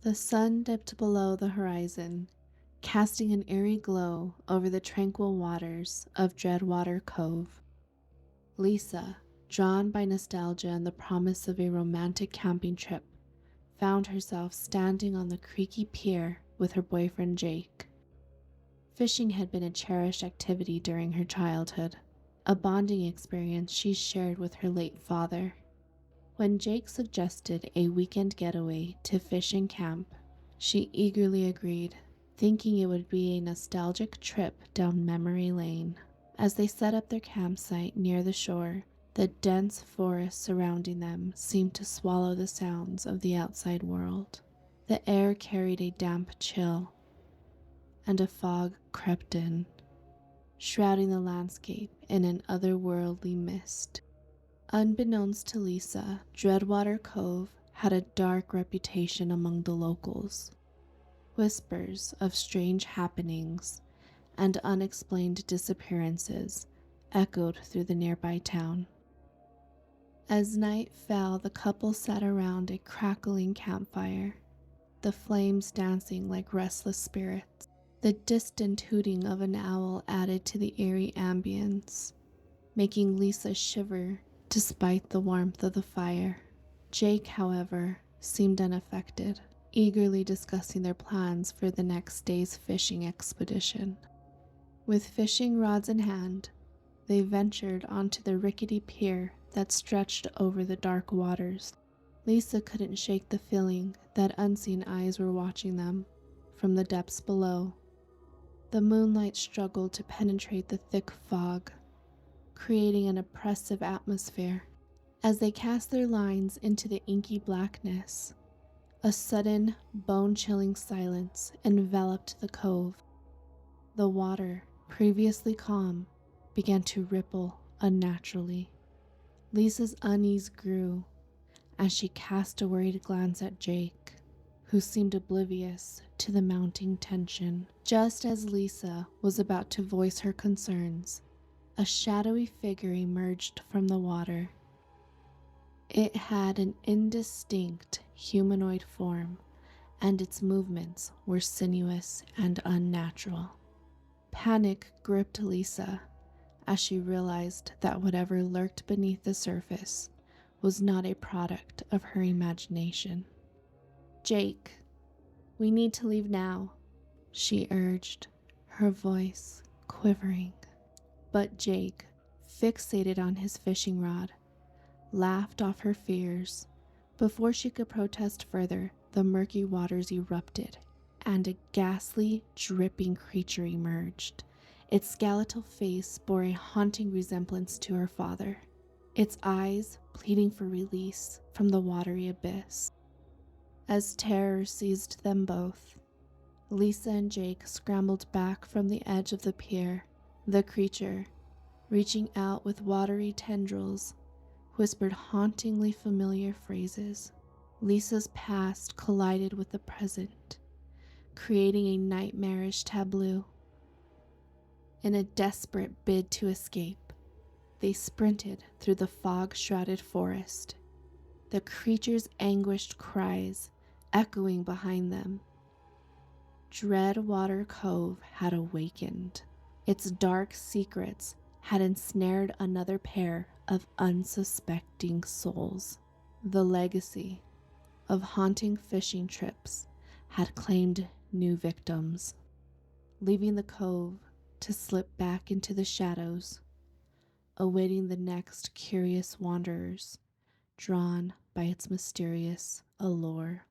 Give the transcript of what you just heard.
The sun dipped below the horizon, casting an eerie glow over the tranquil waters of Dreadwater Cove. Lisa, drawn by nostalgia and the promise of a romantic camping trip, found herself standing on the creaky pier with her boyfriend Jake. Fishing had been a cherished activity during her childhood, a bonding experience she shared with her late father. When Jake suggested a weekend getaway to fish and camp, she eagerly agreed, thinking it would be a nostalgic trip down memory lane. As they set up their campsite near the shore, the dense forest surrounding them seemed to swallow the sounds of the outside world. The air carried a damp chill, and a fog crept in, shrouding the landscape in an otherworldly mist. Unbeknownst to Lisa, Dreadwater Cove had a dark reputation among the locals. Whispers of strange happenings and unexplained disappearances echoed through the nearby town. As night fell, the couple sat around a crackling campfire, the flames dancing like restless spirits. The distant hooting of an owl added to the eerie ambience, making Lisa shiver despite the warmth of the fire. Jake, however, seemed unaffected, eagerly discussing their plans for the next day's fishing expedition. With fishing rods in hand, they ventured onto the rickety pier that stretched over the dark waters. Lisa couldn't shake the feeling that unseen eyes were watching them from the depths below. The moonlight struggled to penetrate the thick fog, creating an oppressive atmosphere. As they cast their lines into the inky blackness, a sudden, bone-chilling silence enveloped the cove. The water, previously calm, began to ripple unnaturally. Lisa's unease grew as she cast a worried glance at Jake, who seemed oblivious to the mounting tension. Just as Lisa was about to voice her concerns, a shadowy figure emerged from the water. It had an indistinct humanoid form, and its movements were sinuous and unnatural. Panic gripped Lisa as she realized that whatever lurked beneath the surface was not a product of her imagination. "Jake, we need to leave now," she urged, her voice quivering. But Jake, fixated on his fishing rod, laughed off her fears. Before she could protest further, the murky waters erupted, and a ghastly, dripping creature emerged. Its skeletal face bore a haunting resemblance to her father, its eyes pleading for release from the watery abyss. As terror seized them both, Lisa and Jake scrambled back from the edge of the pier. The creature, reaching out with watery tendrils, whispered hauntingly familiar phrases. Lisa's past collided with the present, creating a nightmarish tableau. In a desperate bid to escape, they sprinted through the fog-shrouded forest, the creature's anguished cries echoing behind them. Dreadwater Cove had awakened. Its dark secrets had ensnared another pair of unsuspecting souls. The legacy of haunting fishing trips had claimed new victims, leaving the cove to slip back into the shadows, awaiting the next curious wanderers drawn by its mysterious allure.